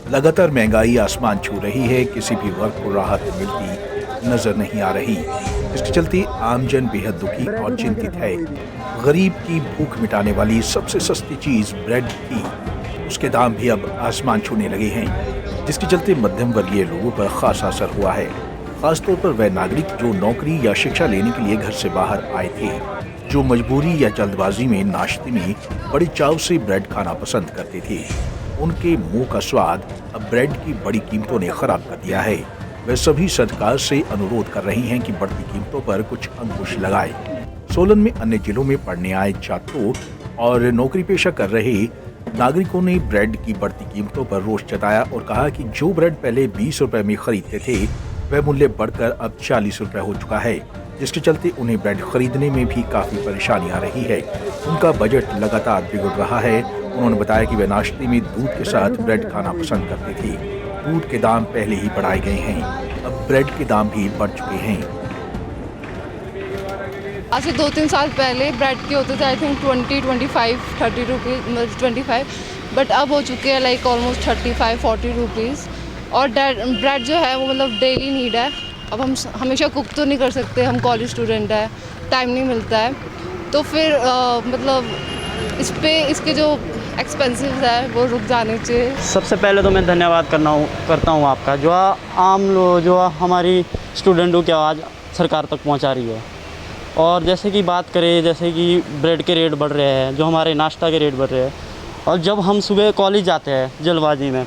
लगातार महंगाई आसमान छू रही है, किसी भी वर्ग को राहत मिलती नजर नहीं आ रही। इसके चलते आमजन बेहद दुखी और चिंतित है। गरीब की भूख मिटाने वाली सबसे सस्ती चीज ब्रेड थी, उसके दाम भी अब आसमान छूने लगे हैं, जिसके चलते मध्यम वर्गीय लोगों पर खासा असर हुआ है। खासतौर पर वह नागरिक जो नौकरी या शिक्षा लेने के लिए घर से बाहर आए थे, जो मजबूरी या जल्दबाजी में नाश्ते में बड़े चाव से ब्रेड खाना पसंद करते थे, उनके मुंह का स्वाद अब ब्रेड की बड़ी कीमतों ने खराब कर दिया है। वे सभी सरकार से अनुरोध कर रही हैं कि बढ़ती कीमतों पर कुछ अंकुश लगाए। सोलन में अन्य जिलों में पढ़ने आए छात्रों और नौकरी पेशा कर रहे नागरिकों ने ब्रेड की बढ़ती कीमतों पर रोष जताया और कहा कि जो ब्रेड पहले 20 रुपए में खरीदते थे, वह मूल्य बढ़कर अब 40 रुपए हो चुका है, जिसके चलते उन्हें ब्रेड खरीदने में भी काफी परेशानी आ रही है। उनका बजट लगातार बिगड़ रहा है। उन्होंने बताया कि वे नाश्ते में दूध के साथ ब्रेड खाना पसंद करते थे। दूध के दाम पहले ही बढ़ाए गए हैं, अब ब्रेड के दाम भी बढ़ चुके हैं। आज से 2-3 साल पहले ब्रेड के होते थे आई थिंक 20, 25, 30 रुपीज़ 25, बट अब हो चुके हैं लाइक ऑलमोस्ट 35, 40 रुपीज़। और ब्रेड जो है वो मतलब डेली नीड है। अब हम हमेशा कुक तो नहीं कर सकते, हम कॉलेज स्टूडेंट है, टाइम नहीं मिलता है, तो फिर मतलब इस पे इसके जो एक्सपेंसिव है वो रुक जाने चाहिए। सबसे पहले तो मैं धन्यवाद करता हूँ आपका, जो आम लोग जो हमारी स्टूडेंटों की आवाज़ सरकार तक पहुँचा रही है। और जैसे कि बात करें, जैसे कि ब्रेड के रेट बढ़ रहे हैं, जो हमारे नाश्ता के रेट बढ़ रहे हैं, और जब हम सुबह कॉलेज जाते हैं जल्दबाजी में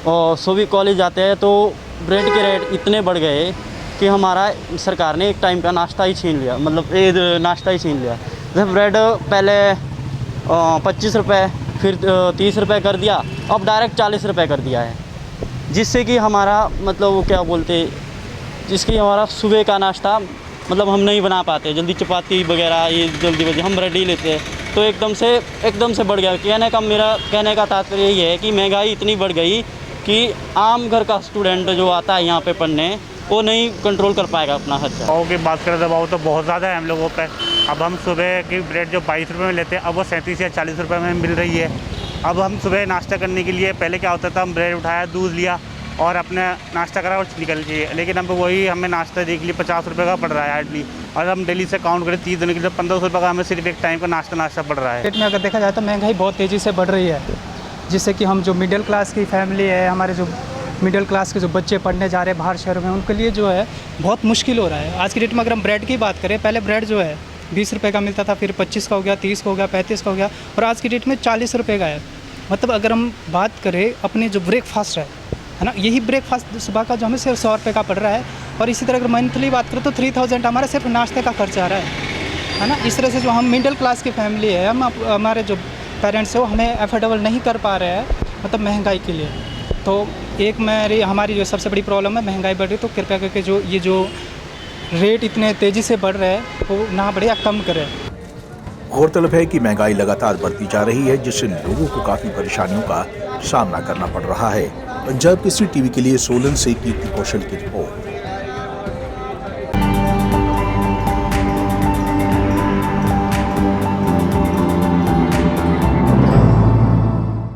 और सुबह कॉलेज जाते हैं तो ब्रेड के रेट इतने बढ़ गए कि हमारा सरकार ने एक टाइम का नाश्ता ही छीन लिया, मतलब नाश्ता ही छीन लिया। जैसे ब्रेड पहले 25 रुपये, फिर 30 रुपये कर दिया, अब डायरेक्ट 40 रुपये कर दिया है, जिससे कि हमारा मतलब वो क्या बोलते, जिसकी हमारा सुबह का नाश्ता मतलब हम नहीं बना पाते, जल्दी चपाती वगैरह ये जल्दी हम ब्रेड ही लेते हैं, तो एकदम से बढ़ गया। मेरा कहने का तात्पर्य यही है कि महंगाई इतनी बढ़ गई कि आम घर का स्टूडेंट जो आता है यहाँ पे पढ़ने, वो नहीं कंट्रोल कर पाएगा अपना खर्चा। भाव की बात करें तो भाव तो बहुत ज़्यादा है हम लोगों पे। अब हम सुबह की ब्रेड जो 22 रुपये में लेते हैं, अब वो 37 या 40 रुपये में मिल रही है। अब हम सुबह नाश्ता करने के लिए पहले क्या होता था, हम ब्रेड उठाया, दूध लिया और अपने नाश्ता करा और निकल गए, लेकिन अब वही हमें नाश्ता देख लिए 50 रुपये का पड़ रहा है हार्डली। और हम डेली से काउंट करें 30 दिन के लिए 1500 रुपये का हमें सिर्फ एक टाइम का नाश्ता पड़ रहा है। मार्केट में अगर देखा जाए तो महंगाई बहुत तेज़ी से बढ़ रही है, जिससे कि हम जो मिडिल क्लास की फैमिली है, हमारे जो मिडिल क्लास के जो बच्चे पढ़ने जा रहे हैं बाहर शहरों में, उनके लिए जो है बहुत मुश्किल हो रहा है। आज की डेट में अगर हम ब्रेड की बात करें, पहले ब्रेड जो है 20 रुपये का मिलता था, फिर 25 का हो गया, 30 का हो गया, 35 का हो गया, और आज की डेट में 40 रुपये का है। मतलब अगर हम बात करें अपने जो ब्रेकफास्ट है ना, यही ब्रेकफास्ट सुबह का जो हमें सिर्फ 100 रुपये का पड़ रहा है। और इसी तरह अगर मंथली बात करें तो 3000 हमारा सिर्फ नाश्ते का खर्चा आ रहा है ना। इस तरह से जो हम मिडिल क्लास की फैमिली है, हमारे जो पेरेंट्स है वो हमें अफोर्डेबल नहीं कर पा रहे हैं, मतलब महंगाई के लिए। तो हमारी जो सबसे बड़ी प्रॉब्लम है महंगाई बढ़ रही, तो कृपया करके जो रेट इतने तेज़ी से बढ़ रहे हैं वो ना बढ़े या कम करें। गौरतलब है कि महंगाई लगातार बढ़ती जा रही है, जिससे लोगों को काफी परेशानियों का सामना करना पड़ रहा है। पंजाब केसरी टीवी के लिए सोलन से कीर्ति कौशल की रिपोर्ट।